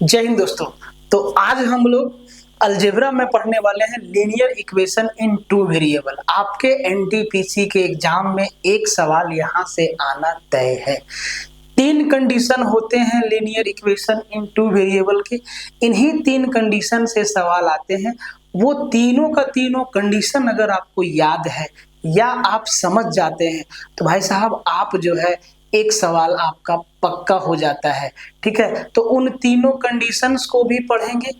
जय हिंद दोस्तों। तो आज हम लोग अलजेब्रा में पढ़ने वाले हैं linear equation in two variable. आपके एनटीपीसी के एग्जाम में एक सवाल यहां से आना तय है। तीन कंडीशन होते हैं linear equation in two variable के। इन्हीं तीन कंडीशन से सवाल आते हैं। वो तीनों का तीनों कंडीशन अगर आपको याद है या आप समझ जाते हैं तो भाई साहब आप जो है एक सवाल आपका पक्का हो जाता है। ठीक है, तो उन तीनों कंडीशंस को भी पढ़ेंगे,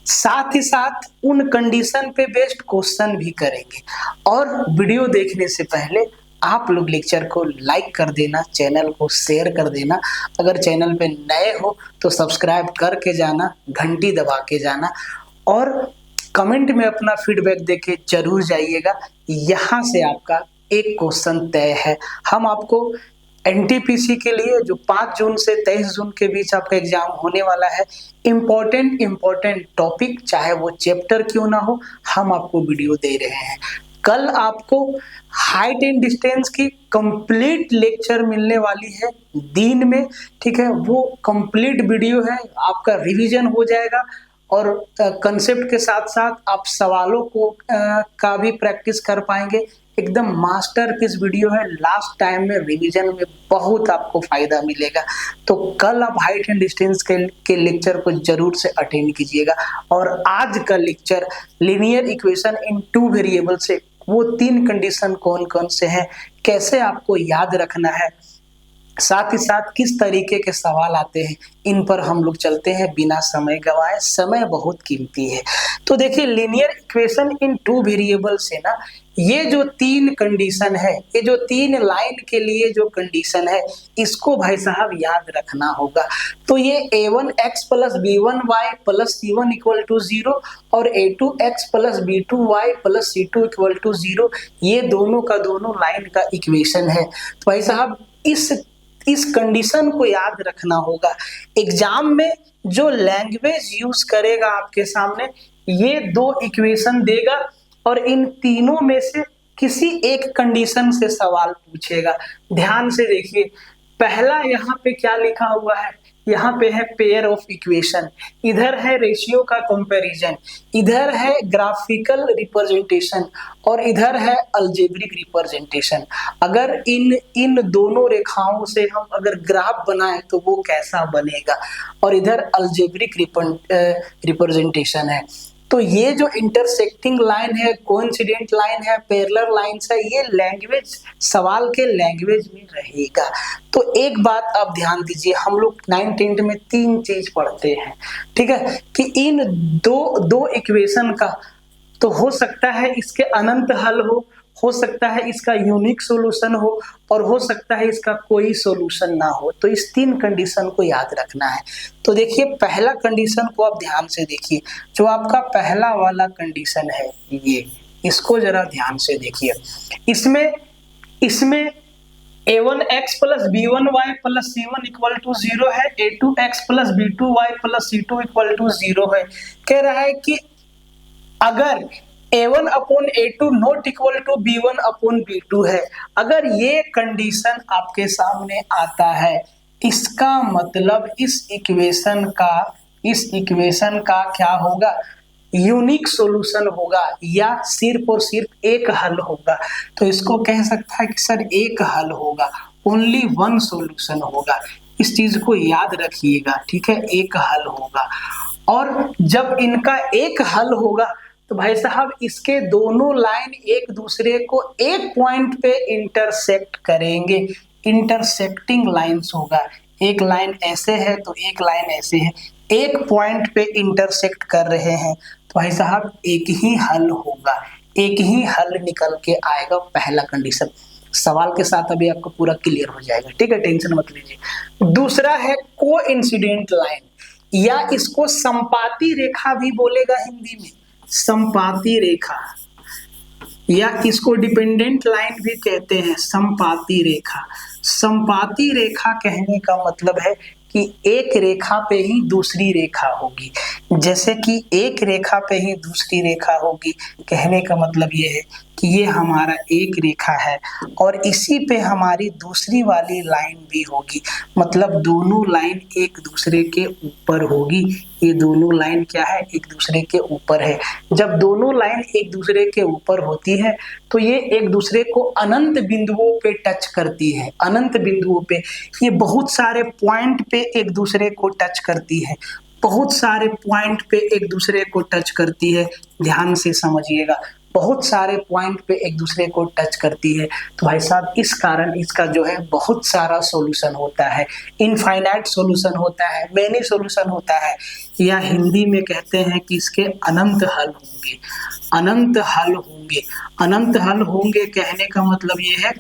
साथ ही साथ उन कंडीशन पे बेस्ड क्वेश्चन भी करेंगे। और वीडियो देखने से पहले आप लोग लेक्चर को लाइक कर देना, चैनल को शेयर कर देना। अगर चैनल पे नए हो तो सब्सक्राइब करके जाना, घंटी दबा के जाना और कमेंट में अपना फीडबैक देके जरूर जाइएगा। यहाँ से आपका एक क्वेश्चन तय है। हम आपको एनटीपीसी के लिए जो 5 जून से 23 जून के बीच आपका एग्जाम होने वाला है, इम्पोर्टेंट टॉपिक चाहे वो चैप्टर क्यों ना हो, हम आपको वीडियो दे रहे हैं। कल आपको हाइट एंड डिस्टेंस की कंप्लीट लेक्चर मिलने वाली है दिन में। ठीक है, वो कंप्लीट वीडियो है, आपका रिवीजन हो जाएगा और कंसेप्ट के साथ साथ आप सवालों को का भी प्रैक्टिस कर पाएंगे। एकदम मास्टरपीस वीडियो है। लास्ट टाइम में रिवीजन में बहुत आपको फायदा मिलेगा। तो कल आप हाइट एंड डिस्टेंस के लेक्चर को जरूर से अटेंड कीजिएगा। और आज का lecture linear equation in two variable से वो तीन कंडीशन कौन कौन से हैं, कैसे आपको याद रखना है, साथ ही साथ किस तरीके के सवाल आते हैं, इन पर हम लोग चलते हैं बिना समय गवाए। समय बहुत कीमती है। तो देखिए, linear equation in two variable से ना ये जो तीन कंडीशन है, ये जो तीन लाइन के लिए जो कंडीशन है, इसको भाई साहब याद रखना होगा। तो ये a1x plus b1y plus c1 equal to 0 और a2x plus b2y plus c2 equal to 0, ये दोनों का दोनों लाइन का इक्वेशन है। तो भाई साहब इस कंडीशन को याद रखना होगा। एग्जाम में जो लैंग्वेज यूज करेगा आपके सामने, ये दो इक्वेशन देगा और इन तीनों में से किसी एक कंडीशन से सवाल पूछेगा। ध्यान से देखिए, पहला यहाँ पे क्या लिखा हुआ है, यहाँ पे है पेयर ऑफ इक्वेशन, इधर है रेशियो का कंपैरिजन, इधर है ग्राफिकल रिप्रेजेंटेशन और इधर है अलजेब्रिक रिप्रेजेंटेशन। अगर इन दोनों रेखाओं से हम अगर ग्राफ बनाएं तो वो कैसा बनेगा, और इधर अलजेब्रिक रिप्रेजेंटेशन है। तो ये जो इंटरसेक्टिंग लाइन है, कोइंसिडेंट लाइन है, पैरेलल लाइंस है, ये लैंग्वेज सवाल के लैंग्वेज में रहेगा। तो एक बात आप ध्यान दीजिए, हम लोग 9th 10th में तीन चीज पढ़ते हैं। ठीक है, कि इन दो इक्वेशन का तो हो सकता है इसके अनंत हल हो सकता है इसका यूनिक सॉल्यूशन हो सकता है इसका कोई सॉल्यूशन ना हो। तो इस तीन कंडीशन को याद रखना है। तो देखिए, पहला कंडीशन को आप ध्यान से देखिए, जो आपका पहला वाला कंडीशन है, ये इसको जरा ध्यान से देखिए। इसमें a1x plus b1y plus c1 equal to 0 है, a2x plus b2y plus c2 equal to 0 है। कह रहा है कि अगर a1 upon a2 not equal to b1 upon b2 है, अगर ये कंडीशन आपके सामने आता है, इसका मतलब इस इक्वेशन का क्या होगा, यूनिक सॉल्यूशन होगा या सिर्फ और सिर्फ एक हल होगा। तो इसको कह सकता है कि सर एक हल होगा, ओनली वन सॉल्यूशन होगा। इस चीज को याद रखिएगा। ठीक है, एक हल होगा। और जब इनका एक हल होगा तो भाई साहब इसके दोनों लाइन एक दूसरे को एक पॉइंट पे इंटरसेक्ट करेंगे। इंटरसेक्टिंग लाइंस होगा, एक लाइन ऐसे है तो एक लाइन ऐसे है, एक पॉइंट पे इंटरसेक्ट कर रहे हैं, तो भाई साहब एक ही हल होगा, एक ही हल निकल के आएगा। पहला कंडीशन सवाल के साथ अभी आपको पूरा क्लियर हो जाएगा। ठीक है, टेंशन मत लीजिए। दूसरा है कोइंसिडेंट लाइन, या इसको संपाती रेखा भी बोलेगा हिंदी में, संपाती रेखा, या इसको डिपेंडेंट लाइन भी कहते हैं, संपाती रेखा। संपाती रेखा कहने का मतलब है कि एक रेखा पे ही दूसरी रेखा होगी। जैसे कि एक रेखा पे ही दूसरी रेखा होगी, कहने का मतलब ये है कि ये हमारा एक रेखा है और इसी पे हमारी दूसरी वाली लाइन भी होगी, मतलब दोनों लाइन एक दूसरे के ऊपर होगी। ये दोनों लाइन क्या है, एक दूसरे के ऊपर है। जब दोनों लाइन एक दूसरे के ऊपर होती है तो ये एक दूसरे को अनंत बिंदुओं पे टच करती है। अनंत बिंदुओं पे, ये बहुत सारे पॉइंट पे एक दूसरे को टच करती है, बहुत सारे पॉइंट पे एक दूसरे को टच करती है। ध्यान से समझिएगा, बहुत सारे पॉइंट पे एक दूसरे को टच करती है। तो भाई साहब इस कारण इसका जो है बहुत सारा सॉल्यूशन होता है, इनफाइनाइट सॉल्यूशन होता है, मेनी सॉल्यूशन होता है, या हिंदी में कहते हैं कि इसके अनंत हल होंगे। अनंत हल होंगे, अनंत हल होंगे कहने का मतलब ये है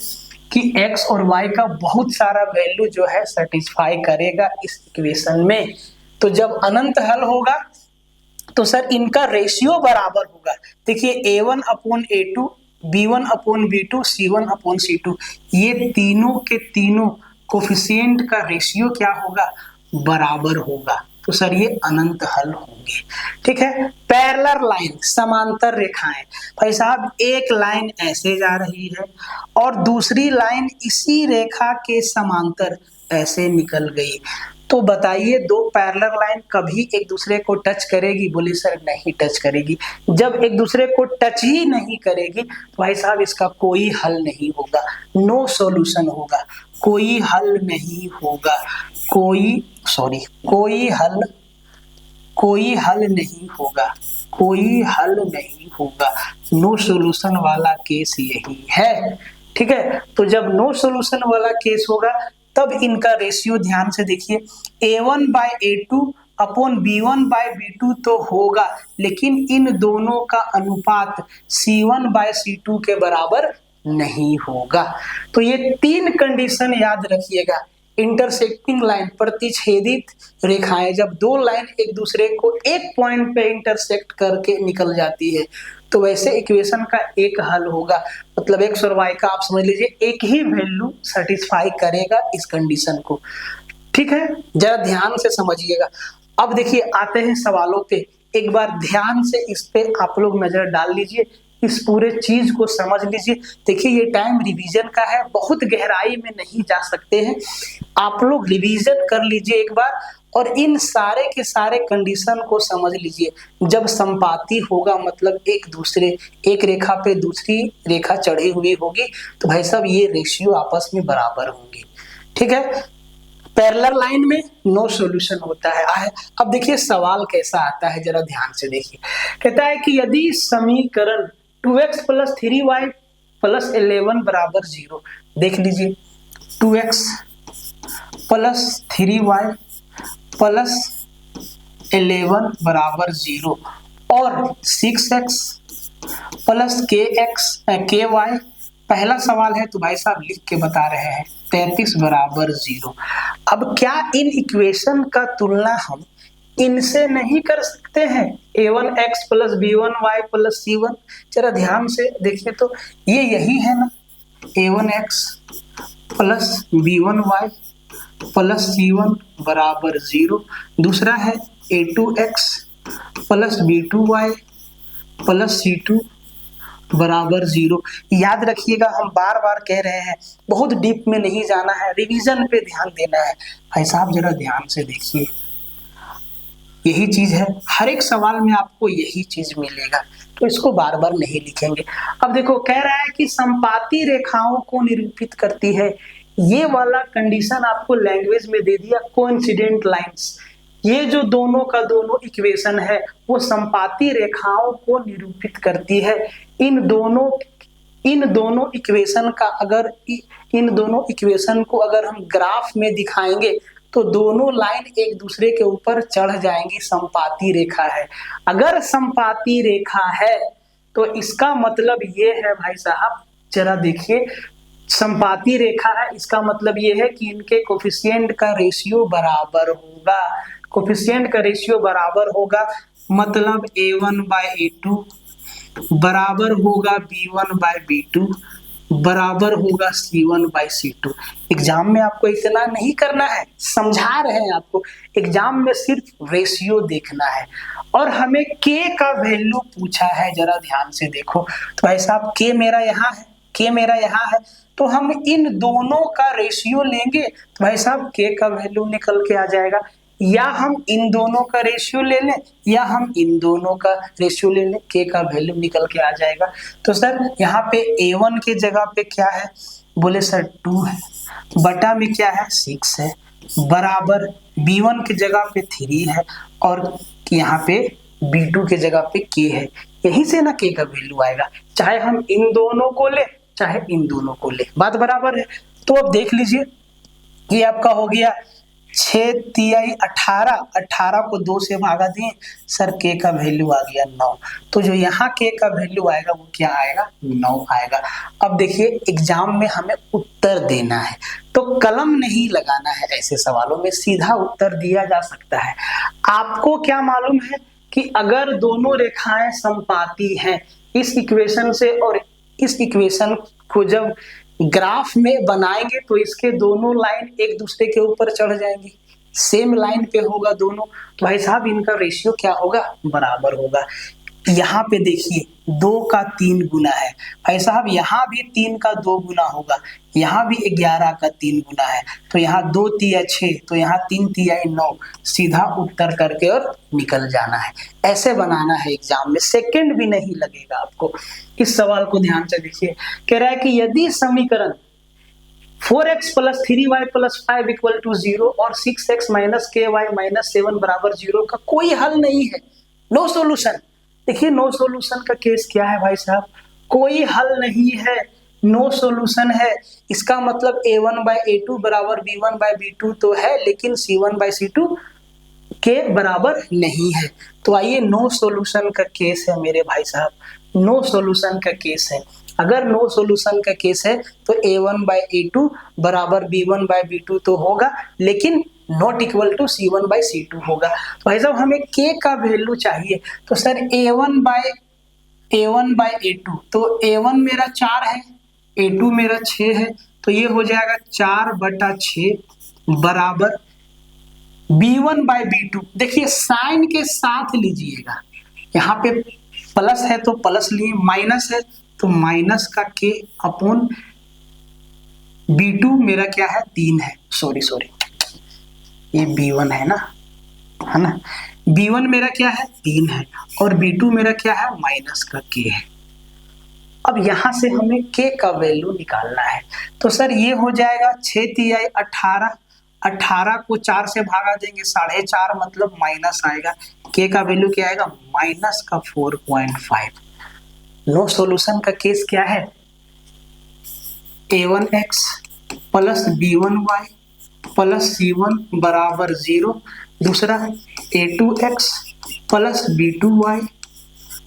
कि x और y का बहुत सारा वैल्यू जो है सेटिस्फाई करेगा इस इक्वेशन में। तो जब अनंत हल होगा तो सर इनका रेशियो बराबर होगा। देखिए a1 upon a2, b1 upon b2, c1 upon c2, ये तीनों के तीनों कोफिशिएंट का रेशियो क्या होगा, बराबर होगा। तो सर ये अनंत हल होंगे। ठीक है। पैरेलल लाइन, समांतर रेखाएं, भाई साहब एक लाइन ऐसे जा रही है और दूसरी लाइन इसी रेखा के समांतर ऐसे निकल गई। तो बताइए दो पैरेलल लाइन कभी एक दूसरे को टच करेगी? बोले सर नहीं टच करेगी। जब एक दूसरे को टच ही नहीं करेगी तो भाई साहब इसका कोई हल नहीं होगा, नो सॉल्यूशन होगा, कोई हल नहीं होगा, कोई हल नहीं होगा, कोई हल नहीं होगा। नो सॉल्यूशन वाला केस यही है। ठीक है। तो जब नो सॉल्यूशन वाला केस होगा तब इनका रेशियो ध्यान से देखिए, a1 bye a2 upon b1 bye b2 तो होगा, लेकिन इन दोनों का अनुपात c1 बाय c2 के बराबर नहीं होगा। तो ये तीन कंडीशन याद रखिएगा। इंटरसेक्टिंग लाइन, प्रतिच्छेदित रेखाएं, जब दो लाइन एक दूसरे को एक पॉइंट पे इंटरसेक्ट करके निकल जाती है तो वैसे इक्वेशन का एक हल होगा, मतलब x और y का आप समझ लीजिए एक ही वैल्यू सेटिस्फाई करेगा इस कंडीशन को। ठीक है, जरा ध्यान से समझिएगा। अब देखिए आते हैं सवालों पे, एक बार ध्यान से इस पे आप लोग नजर डाल लीजिए, इस पूरे चीज को समझ लीजिए। देखिए ये टाइम रिवीजन का है, बहुत गहराई में नहीं जा सकते हैं, आप लोग रिवीजन कर लीजिए एक बार और इन सारे के सारे कंडीशन को समझ लीजिए। जब संपाती होगा मतलब एक रेखा पे दूसरी रेखा चढ़ी हुई होगी तो भाई साहब ये रेशियो आपस में बराबर होंगे। ठीक है। पैरेलल लाइन में नो सॉल्यूशन होता है। अब देखिए सवाल कैसा आता है, जरा ध्यान से देखिए। कहता है कि यदि समीकरण 2x प्लस 3y प्लस 11 बराबर 0, देख लीजिए 2x प्लस 3y प्लस 11 बराबर 0 और 6x प्लस ky, पहला सवाल है तो भाई साहब लिख के बता रहे हैं 33 बराबर 0। अब क्या इन इक्वेशन का तुलना हम इनसे नहीं कर सकते हैं? a1x plus b1y plus c1, जरा ध्यान से देखिए तो ये यही है ना, a1x plus b1y plus c1 बराबर 0। दूसरा है a2x plus b2y plus c2 बराबर 0। याद रखिएगा, हम बार बार कह रहे हैं, बहुत डीप में नहीं जाना है, रिवीजन पे ध्यान देना है। भाई साहब जरा ध्यान से देखिए, यही चीज है, हर एक सवाल में आपको यही चीज मिलेगा, तो इसको बार बार नहीं लिखेंगे। अब देखो कह रहा है कि संपाती रेखाओं को निरूपित करती है, ये वाला कंडीशन आपको लैंग्वेज में दे दिया, कोइंसिडेंट लाइंस। ये जो दोनों का दोनों इक्वेशन है वो संपाती रेखाओं को निरूपित करती है। इन दोनों इक्वेशन का अगर इन दोनों इक्वेशन को अगर हम ग्राफ में दिखाएंगे तो दोनों लाइन एक दूसरे के ऊपर चढ़ जाएंगी। संपाती रेखा है, अगर संपाती रेखा है तो इसका मतलब ये है भाई साहब, जरा देखिए, संपाती रेखा है इसका मतलब ये है कि इनके कोफिशिएंट का रेशियो बराबर होगा। कोफिशिएंट का रेशियो बराबर होगा मतलब a1 बाय a2 बराबर होगा b1 बाय b2 बराबर होगा C1/C2। एग्जाम में आपको इतना नहीं करना है, समझा रहे हैं आपको, एग्जाम में सिर्फ रेशियो देखना है। और हमें K का वैल्यू पूछा है, जरा ध्यान से देखो। तो भाई साहब K मेरा यहाँ है, K मेरा यहाँ है, तो हम इन दोनों का रेशियो लेंगे तो भाई साहब K का वैल्यू निकल के आ जाएगा। या हम इन दोनों का रेशियो ले लें या हम इन दोनों का रेशियो ले लें, K का वैल्यू निकल के आ जाएगा। तो सर यहाँ पे A1 के जगह पे क्या है, बोले सर 2 है, बटा में क्या है 6 है, बराबर B1 के जगह पे 3 है और यहाँ पे B2 के जगह पे K है। यहीं से ना K का वैल्यू आएगा, चाहे हम इन दोनों को ले चाहे इन दोनों को ले, बात बराबर है। तो अब देख लीजिए, ये आपका हो गया 6 तिहाई 18, 18 को 2 से भागा दिए सर, K का वैल्यू आ गया 9। तो जो यहाँ K का वैल्यू आएगा वो क्या आएगा, 9 आएगा। अब देखिए एग्जाम में हमें उत्तर देना है तो कलम नहीं लगाना है, ऐसे सवालों में सीधा उत्तर दिया जा सकता है। आपको क्या मालूम है कि अगर दोनों रेखाएं समपाती हैं, इस इक्वेशन से और इस इक्वेशन को जब ग्राफ में बनाएंगे तो इसके दोनों लाइन एक दूसरे के ऊपर चढ़ जाएंगी, सेम लाइन पे होगा दोनों, तो भाई साहब इनका रेशियो क्या होगा, बराबर होगा। यहाँ पे देखिए 2 का 3 गुना है, भाई साहब यहाँ भी 3 का 2 गुना होगा, यहाँ भी 11 का 3 गुना है, तो यहाँ 2 तिया 6, तो यहाँ 3 तिहाई 9, सीधा उत्तर करके और निकल जाना है। ऐसे बनाना है एग्जाम में, सेकंड भी नहीं लगेगा आपको। इस सवाल को ध्यान से देखिए, कह रहा है कि यदि समीकरण 4x + 3y + 5 = 0 और 6x - ky - 7 = 0 का कोई हल नहीं है, नो सॉल्यूशन। देखिए नो सॉल्यूशन का केस क्या है भाई साहब, कोई हल नहीं है, नो सॉल्यूशन है। इसका मतलब A1/A2 = B1/B2 तो है, लेकिन C1/C2 के बराबर नहीं है। तो आइए नो सॉल्यूशन का केस है मेरे भाई साहब, नो सॉल्यूशन का केस है। अगर नो सॉल्यूशन का केस है तो A1/A2 = B1/B2 तो होगा, लेकिन नॉट इक्वल टू C1/C2 होगा। तो भाई साहब हमें K का वैल्यू चाहिए, तो सर A1/A2, तो A1 मेरा 4 है, A2 मेरा 6 है, तो ये हो जाएगा 4/6 बराबर B1/B2। देखिए साइन के साथ लीजिएगा, यहाँ पे प्लस है तो प्लस लिए, माइनस है तो माइनस का K अपॉन B2 मेरा क्या है 3 है, सॉरी ये B1 है ना, B1 मेरा क्या है 3 है और B2 मेरा क्या है माइनस का K है। अब यहां से हमें K का वैल्यू निकालना है, तो सर ये हो जाएगा 6 तिहाई 18, 18 को 4 से भागा देंगे 4.5 मतलब माइनस आएगा, K का वैल्यू क्या आएगा माइनस का 4.5। नो सॉल्यूशन का केस क्या है, A1x + B1y + C1 = 0, दूसरा A2x + B2y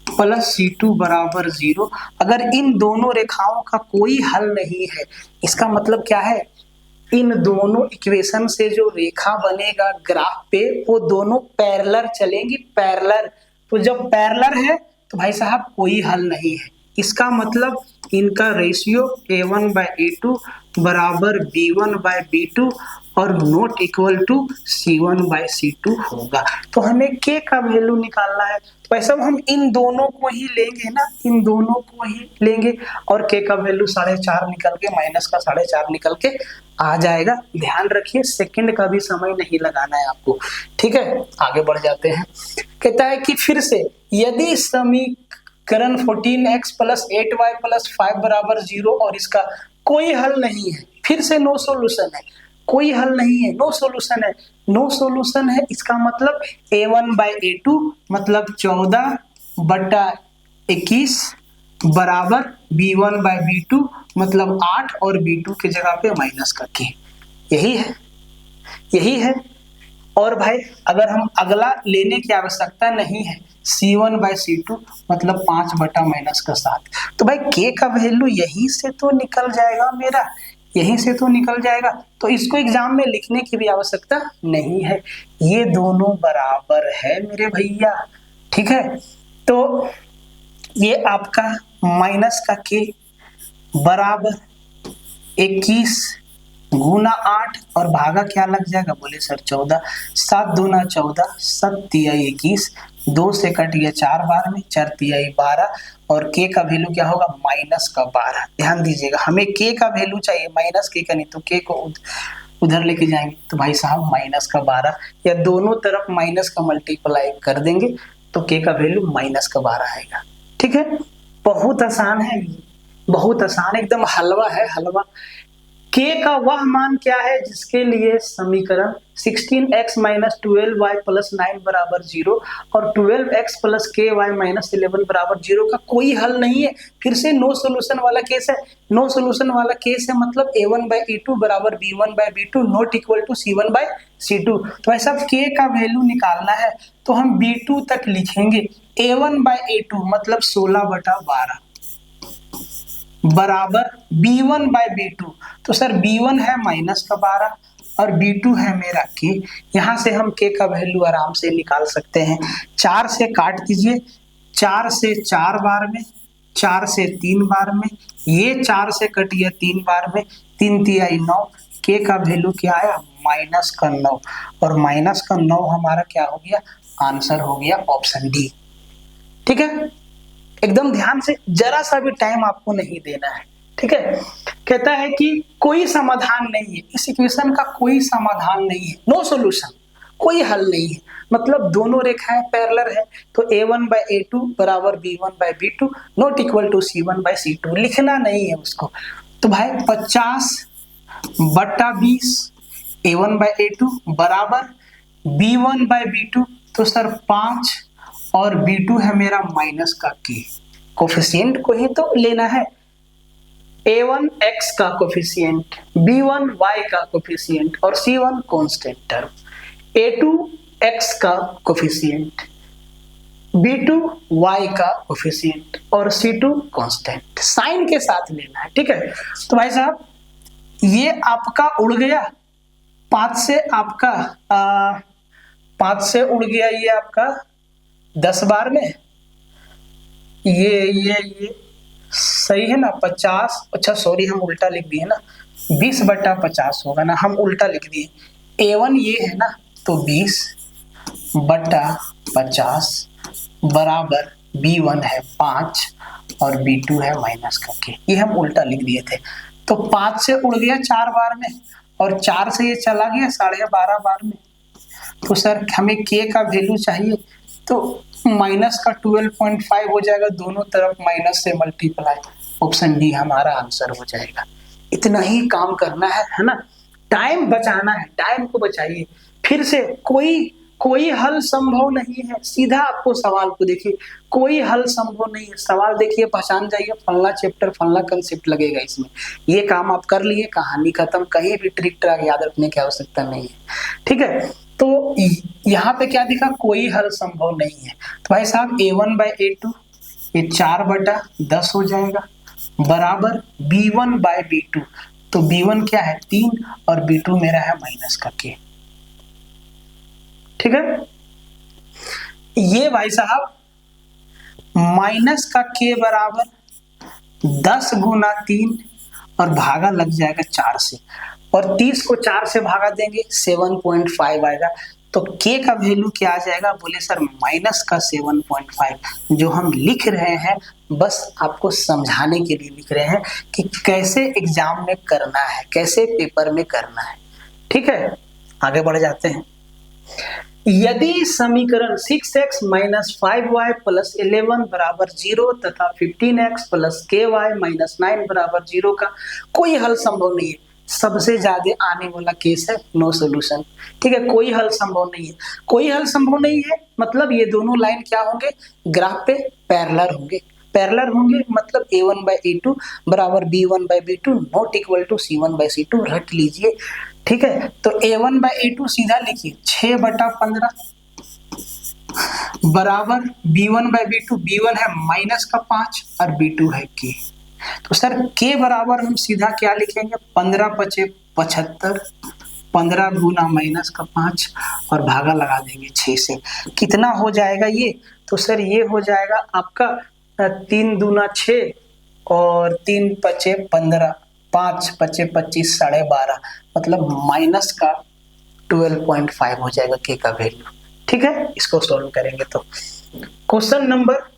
+ C2 = 0। अगर इन दोनों रेखाओं का कोई हल नहीं है, इसका मतलब क्या है, इन दोनों इक्वेशन से जो रेखा बनेगा ग्राफ पे वो दोनों पैरेलल चलेंगी, पैरेलल। तो जब पैरेलल है तो भाई साहब कोई हल नहीं है, इसका मतलब इनका रेशियो A1/A2 = B1/B2 और नॉट इक्वल टू C1/C2 होगा। तो हमें K का वैल्यू निकालना है, तो भाई साहब हम इन दोनों को ही लेंगे ना, इन दोनों को ही लेंगे और K का वैल्यू 4.5 निकल के माइनस का 4.5 निकल के आ जाएगा। ध्यान रखिए सेकंड का भी समय नहीं लगाना है आपको, ठीक है। आगे बढ़ जाते हैं, कहता है कि फिर से यदि समीकरण 14x + 8y + 5 = 0 और इसका कोई हल नहीं है, फिर से नो सॉल्यूशन है, कोई हल नहीं है, नो सॉल्यूशन है, नो सॉल्यूशन है, इसका मतलब A1/A2 मतलब 14/21 बराबर B1/B2 मतलब 8 और B2 के जगह पे माइनस का K। यही है। और भाई अगर हम अगला लेने की आवश्यकता नहीं है, C1/C2 मतलब 5/-7। तो भाई K का वैल्यू यहीं से तो निकल जाएगा मेरा, यहीं से तो निकल जाएगा, तो इसको एग्जाम में लिखने की भी आवश्यकता नहीं है, ये दोनों बराबर है मेरे भैया, ठीक है। तो ये आपका माइनस का K, बराबर 21 गुना 8 और भागा क्या लग जाएगा, बोले सर 14, 7 दूना 14, 7 तिया 21, 2 से कट गया 4 बार में, 4 तिया 12 और के का वैल्यू क्या होगा, माइनस का 12। ध्यान दीजिएगा, हमें के का वैल्यू चाहिए, माइनस के का नहीं, तो के को उधर लेके जाएंगे तो भाई साहब माइनस का 12, या दोनों तरफ माइनस का मल्टीप्लाई कर देंगे तो के का वैल्यू माइनस का 12 आएगा। ठीक है, बहुत आसान है, बहुत आसान, एकदम हलवा है हलवा। k का वह मान क्या है जिसके लिए समीकरण 16x माइनस 12y प्लस 9 बराबर 0 और 12x प्लस ky माइनस 11 बराबर 0 का कोई हल नहीं है। फिर से नो सोल्यूशन वाला केस है। नो सोल्यूशन वाला केस है मतलब a1 बाई a2 बराबर b1 by b2 not equal to c1 by c2। तो ऐसा k का वैल्यू निकालना है तो हम b2 तक लिखेंगे, a1 बाई a2 मतलब 16/12 बराबर b1 बाई b2। तो सर b1 है माइनस का 12 और b2 है मेरा k। यहां से हम k का वैल्यू आराम से निकाल सकते हैं। 4 से काट दीजिए, 4 से 4 बार में, 4 से 3 बार में, ये 4 से कट गया 3 बार में, 3 तिया 9, k का वैल्यू क्या आया, माइनस का 9 और माइनस का 9 हमारा क्या हो गया, आंसर हो गया ऑप्शन डी। ठीक है, एकदम ध्यान से, जरा सा भी टाइम आपको नहीं देना है। ठीक है, कहता है कि कोई समाधान नहीं है, इस इक्वेशन का कोई समाधान नहीं है, नो सॉल्यूशन, कोई हल नहीं है, मतलब दोनों रेखाएं पैरेलल है। तो a1 बाई a2 बराबर b1 by b2 not equal to c1 by c2 लिखना नहीं है उसको। तो भाई 50/20 a1 बाई a2 बराबर b1 बाई b2, तो सर 5 और b2 है मेरा माइनस का k। कोफिशिएंट को ही तो लेना है, a1 x का कोफिशिएंट, b1 y का कोफिशिएंट और c1 constant term, a2 x का कोफिशिएंट, b2 y का कोफिशिएंट और c2 कांस्टेंट, साइन के साथ लेना है। ठीक है, तो भाई साहब ये आपका उड़ गया, 5 से आपका 5 से उड़ गया ये आपका 10 बार में, ये सही है ना, 50, अच्छा सॉरी हम उल्टा लिख दिए ना, 20/50 होगा ना, हम उल्टा लिख दिए। a1 ये है ना, तो 20/50 बराबर b1 है 5 और b2 है माइनस का k, ये हम उल्टा लिख दिए थे। तो 5 से उड़ गया 4 बार में और 4 से ये चला गया 12.5 बार में, तो सर हमें k का वैल्यू चाहिए, तो माइनस का 12.5 हो जाएगा, दोनों तरफ माइनस से मल्टीप्लाई, ऑप्शन डी हमारा आंसर हो जाएगा। इतना ही काम करना है ना, टाइम बचाना है, टाइम को बचाइए। फिर से कोई हल संभव नहीं है, सीधा आपको सवाल को देखिए, कोई हल संभव नहीं है। सवाल देखिए, पहचान जाइए, फलना चैप्टर फलना कंसेप्ट लगेगा इसमें, ये काम आप कर लिए, कहानी खत्म, कहीं भी ट्रिक ट्राक याद रखने की आवश्यकता नहीं है। ठीक है, तो यहाँ पे क्या दिखा, कोई हल संभव नहीं है। तो भाई साहब a1 बाई a2 ये 4/10 हो जाएगा बराबर b1 बाई b2, तो b1 क्या है 3 और b2 मेरा है माइनस का k। ठीक है, ये भाई साहब माइनस का k बराबर 10 गुना 3 और भागा लग जाएगा 4 से, और 30 को 4 से भागा देंगे 7.5 आएगा। तो k का वैल्यू क्या आ जाएगा, बोले सर माइनस का 7.5। जो हम लिख रहे हैं बस आपको समझाने के लिए लिख रहे हैं कि कैसे एग्जाम में करना है, कैसे पेपर में करना है। ठीक है, आगे बढ़ जाते हैं। यदि समीकरण 6x माइनस 5y प्लस 11 बराबर 0 तथा 15x प्लस ky माइनस 9 बराबर 0 का कोई हल संभव नहीं है, सबसे ज्यादा आने वाला केस है नो सॉल्यूशन। ठीक है, कोई हल संभव नहीं है, कोई हल संभव नहीं है मतलब ये दोनों लाइन क्या होंगे, ग्राफ पे पैरेलल होंगे, पैरेलल होंगे मतलब a1 बाई a2 बराबर b1 by b2 not equal to c1 by c2, रट लीजिए। ठीक है, तो a1 बाई a2 सीधा लिखिए 6/15 बराबर b1 बाई b2, b1 है माइनस का 5 और b2 है k। तो सर k बराबर हम सीधा क्या लिखेंगे, 15×5 = 75, 15 गुना माइनस का 5 और भागा लगा देंगे 6 से। कितना हो जाएगा ये, तो सर ये हो जाएगा आपका 3 दूना 6 और 3 पचे 15, 5 पचे 25, 12.5, मतलब माइनस का 12.5 हो जाएगा के का वैल्यू। ठीक है, इसको सॉल्व करेंगे तो क्वेश्चन नंबर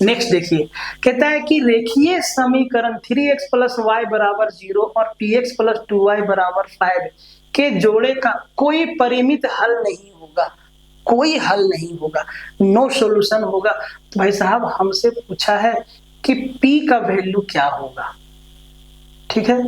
नेक्स्ट देखिए, कहता है कि रेखीय समीकरण 3x प्लस वाई बराबर 0 और px प्लस 2y बराबर 5 के जोड़े का कोई परिमित हल नहीं होगा, कोई हल नहीं होगा, नो सॉल्यूशन होगा। तो भाई साहब हमसे पूछा है कि p का वैल्यू क्या होगा, ठीक है,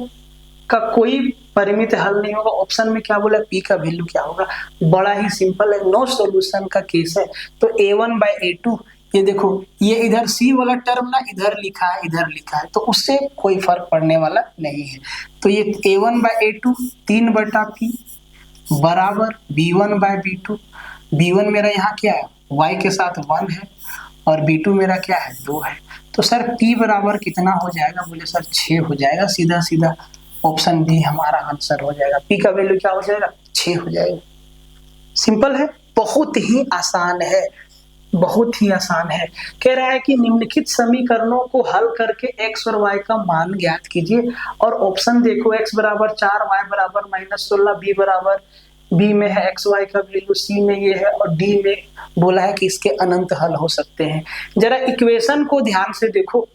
का कोई परिमित हल नहीं होगा। ऑप्शन में क्या बोला, p का वैल्यू क्या होगा, बड़ा ही सिंपल है, नो सॉल्यूशन का केस है। तो a1/a2, ये देखो ये इधर c वाला टर्म ना इधर लिखा है इधर लिखा है, तो उससे कोई फर्क पड़ने वाला नहीं है। तो ये a1/a2 3/p बराबर b1/b2, b1 मेरा यहाँ क्या है y के साथ 1 है और b2 मेरा क्या है 2 है। तो सर p बराबर कितना हो जाएगा, बोले सर 6 हो जाएगा, सीधा सीधा ऑप्शन बी हमारा आंसर हो जाएगा। p का वैल्यू क्या हो जाएगा, 6 हो जाएगा। सिंपल है, बहुत ही आसान है, बहुत ही आसान है। कह रहा है कि निम्नलिखित समीकरणों को हल करके x और y का मान ज्ञात कीजिए। और ऑप्शन देखो, x बराबर 4, y बराबर -16, b बराबर b में है x y का वैल्यू, c में ये है और d में बोला है कि इसके अनंत हल हो सकते हैं। जरा इक्वेशन को ध्यान से देखो,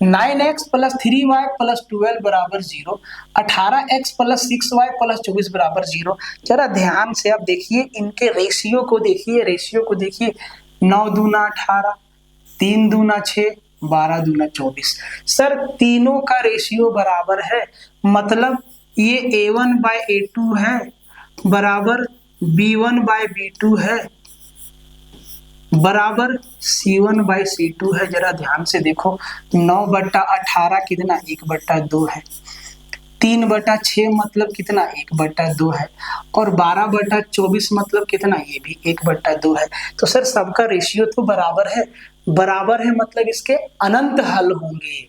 9x प्लस 3y प्लस 12 बराबर 0, 18x प्लस 6y प्लस 24 बराबर 0। जरा ध्यान से आप देखिए, इनके रेशियो को देखिए, रेशियो को देखिए, 9 दूना 18, 3 दूना 6, 12 दूना 24। सर तीनों का रेशियो बराबर है, मतलब ये a1/a2 है बराबर b1/b2 है बराबर c1/c2 है। जरा ध्यान से देखो, 9/18 कितना 1/2 है, 3/6 मतलब कितना 1/2 है और 12/24 मतलब कितना, ये भी 1/2 है। तो सर सबका रेशियो तो बराबर है, बराबर है मतलब इसके अनंत हल होंगे,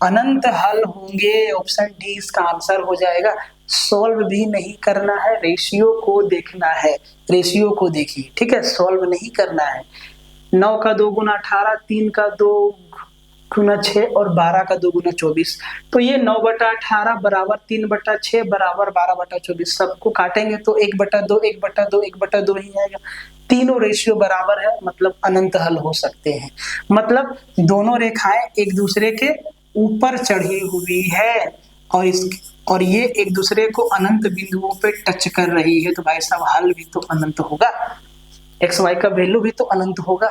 अनंत हल होंगे। ऑप्शन डी इसका आंसर हो जाएगा। सॉल्व भी नहीं करना है, रेशियो को देखना है, रेशियो को देखिए, ठीक है, सॉल्व नहीं करना है। 9 का 2 गुना 18, 3 का 2 गुना 6 और 12 का 2 गुना 24। तो ये 9/18 बराबर 3/6 बराबर 12/24, सबको काटेंगे तो 1/2 1/2 1/2 ही आएगा। तीनों रेशियो बराबर है, मतलब अनंत हल हो सकते हैं, मतलब दोनों रेखाएं एक दूसरे के ऊपर चढ़ी हुई है और ये एक दूसरे को अनंत बिंदुओं पे टच कर रही है। तो भाई साहब हल भी तो अनंत होगा, एक्स वाई का वैल्यू भी तो अनंत होगा,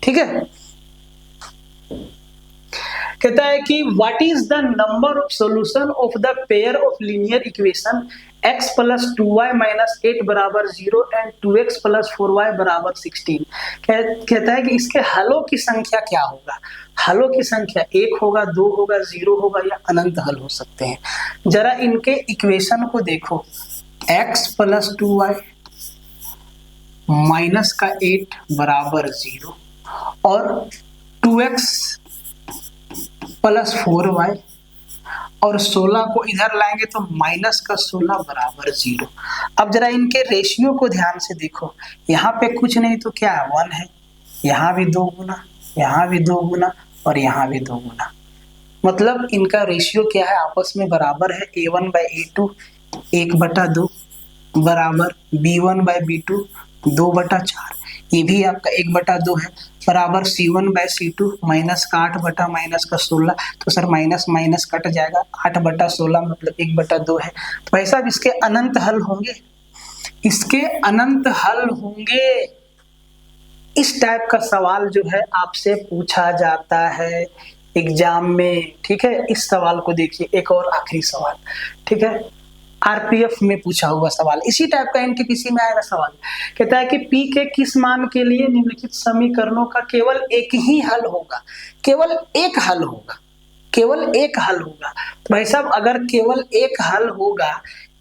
ठीक है। कहता है कि what is the number of solution of the pair of linear equation x plus 2y minus 8 बराबर 0 एंड 2x प्लस 4y बराबर 16। कहता है कि इसके हलों की संख्या क्या होगा, हलों की संख्या 1 होगा, 2 होगा, 0 होगा या अनंत हल हो सकते हैं। जरा इनके इक्वेशन को देखो, x प्लस 2y माइनस का 8 बराबर 0 और 2x प्लस 4y और 16 को इधर लाएंगे तो माइनस का 16 बराबर 0। अब जरा इनके रेशियो को ध्यान से देखो, यहाँ पे कुछ नहीं तो क्या है 1 है, यहाँ भी 2 गुना, यहाँ भी 2 गुना और यहाँ भी 2 गुना, मतलब इनका रेशियो क्या है, आपस में बराबर है। a1/a2 1/2 बराबर b1/b2 2/4, ये भी आपका 1/2 है बराबर c1/c2 माइनस का 8 बटा माइनस का 16। तो सर माइनस माइनस कट जाएगा, 8/16 मतलब 1/2 है। तो भाई साहब इसके अनंत हल होंगे, इसके अनंत हल होंगे। इस टाइप का सवाल जो है आपसे पूछा जाता है एग्जाम में, ठीक है। इस सवाल को देखिए, एक और आखिरी सवाल, ठीक है, आरपीएफ में पूछा हुआ सवाल, इसी टाइप का एनटीपीसी में आएगा सवाल। कहता है कि पी के किस मान के लिए निम्नलिखित समीकरणों का केवल एक ही हल होगा, केवल एक हल होगा, केवल एक हल होगा। तो भाई साहब अगर केवल एक हल होगा,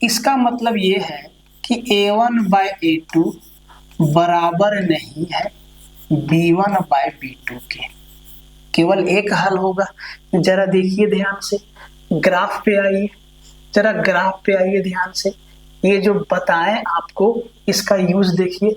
इसका मतलब ये है कि a1/a2 बराबर नहीं है b1/b2 के, केवल एक हल होगा। जरा देखिए ध्यान से, ग्राफ पे आइए, जरा ग्राफ पे आइए ध्यान से, ये जो बताएं आपको इसका यूज देखिए,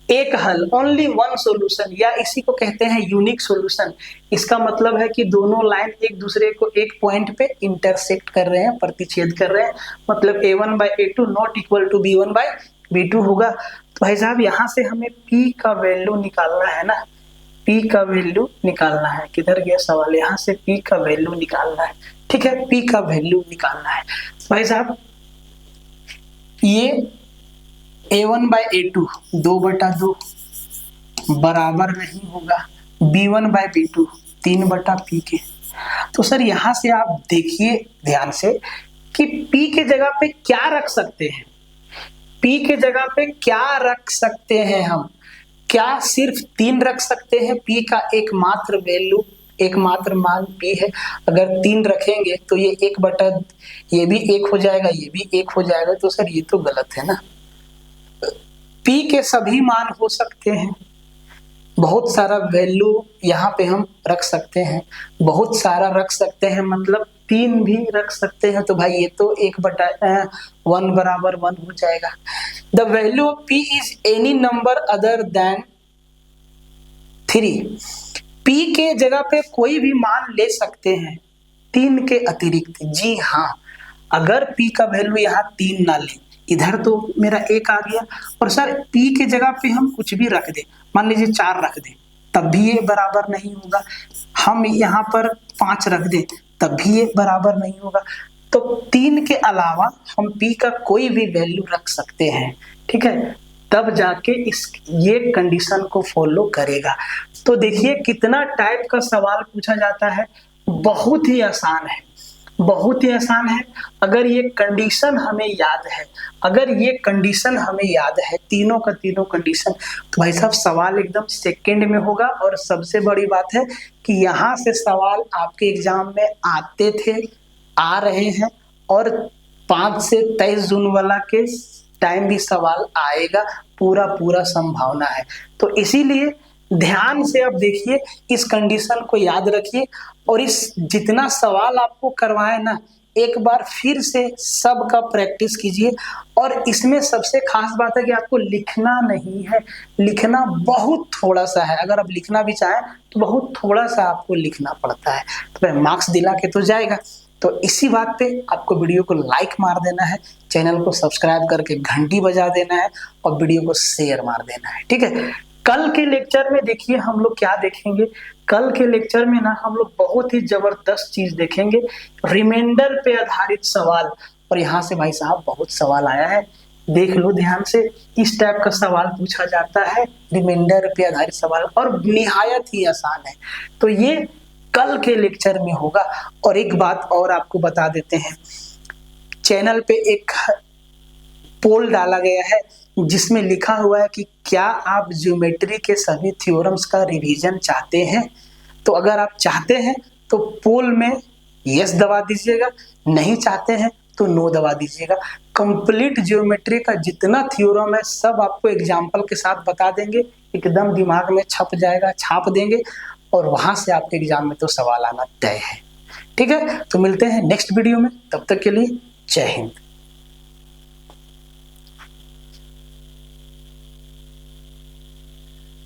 एक हल, ओनली वन सॉल्यूशन, या इसी को कहते हैं यूनिक सॉल्यूशन। इसका मतलब है कि दोनों लाइन एक दूसरे को एक पॉइंट पे इंटरसेक्ट कर रहे हैं, प्रतिच्छेद कर रहे हैं, मतलब a1/a2 not equal to b1/b2 होगा। तो भाई साहब यहाँ से हमें p का वैल्यू निकालना है ना, p का वैल्यू निकालना है। किधर गया सवाल, यहाँ से p का वैल्यू निकालना है। ठीक है, p का वैल्यू निकालना है भाई साहब। ये a1/a2 2/2 बराबर नहीं होगा b1/b2 3/p के। तो सर यहाँ से आप देखिए ध्यान से कि p के जगह पे क्या रख सकते हैं, p के जगह पे क्या रख सकते हैं हम, क्या सिर्फ 3 रख सकते हैं। p का एकमात्र वैल्यू, एकमात्र मान p है। अगर 3 रखेंगे तो ये ये भी 1 हो जाएगा, ये भी 1 हो जाएगा। तो सर ये तो गलत है ना, p के सभी मान हो सकते हैं, बहुत सारा वैल्यू यहाँ पे हम रख सकते हैं, बहुत सारा रख सकते हैं, मतलब 3 भी रख सकते हैं। तो भाई ये तो 1/1 बराबर 1 हो जाएगा। The value of p is any number other than 3। p के जगह पे कोई भी मान ले सकते हैं 3 के अतिरिक्त। जी हाँ, अगर p का वैल्यू यहाँ 3 ना ले, इधर तो मेरा 1 आ गया, और सर p के जगह पे हम कुछ भी रख दे, मान लीजिए 4 रख दे, तब भी ये बराबर नहीं होगा। हम यहाँ पर 5 रख दे, तब भी ये बराबर नहीं होगा। तो 3 के अलावा हम p का कोई भी वैल्यू रख सकते हैं, ठीक है, तब जाके ये कंडीशन को फॉलो करेगा। तो देखिए कितना टाइप का सवाल पूछा जाता है, बहुत ही आसान है, बहुत ही आसान है। अगर ये कंडीशन हमें याद है, अगर ये कंडीशन हमें याद है, तीनों का तीनों कंडीशन, तो भाई साहब सवाल एकदम सेकंड में होगा। और सबसे बड़ी बात है कि यहाँ से सवाल आपके एग्जाम में आते थे, आ रहे हैं, और 5 से 23 जून वाला के टाइम भी सवाल आएगा, पूरा संभावना है। तो इसीलिए ध्यान से अब देखिए, इस कंडीशन को याद रखिए, और इस जितना सवाल आपको करवाए ना, एक बार फिर से सबका प्रैक्टिस कीजिए। और इसमें सबसे खास बात है कि आपको लिखना नहीं है, लिखना बहुत थोड़ा सा है। अगर आप लिखना भी चाहें तो बहुत थोड़ा सा आपको लिखना पड़ता है, तो वह मार्क्स दिला के तो जाएगा। तो इसी बात पे आपको वीडियो को लाइक मार देना है, चैनल को सब्सक्राइब करके घंटी बजा देना है, और वीडियो को शेयर मार देना है, ठीक है। कल के लेक्चर में देखिए हम लोग क्या देखेंगे, कल के लेक्चर में ना हम लोग बहुत ही जबरदस्त चीज देखेंगे, रिमाइंडर पे आधारित सवाल। और यहाँ से भाई साहब बहुत सवाल आया है, देख लो ध्यान से, इस टाइप का सवाल पूछा जाता है, रिमाइंडर पे आधारित सवाल, और निहायत ही आसान है। तो ये कल के लेक्चर में होगा। और एक बात और आपको बता देते हैं, चैनल पे एक पोल डाला गया है जिसमें लिखा हुआ है कि क्या आप ज्योमेट्री के सभी थ्योरम्स का रिवीजन चाहते हैं। तो अगर आप चाहते हैं तो पोल में यस दबा दीजिएगा, नहीं चाहते हैं तो नो दबा दीजिएगा। कंप्लीट ज्योमेट्री का जितना थ्योरम है सब आपको एग्जाम्पल के साथ बता देंगे, एकदम दिमाग में छप जाएगा, छाप देंगे, और वहां से आपके एग्जाम में तो सवाल आना तय है, ठीक है। तो मिलते हैं नेक्स्ट वीडियो में, तब तक के लिए जय हिंद।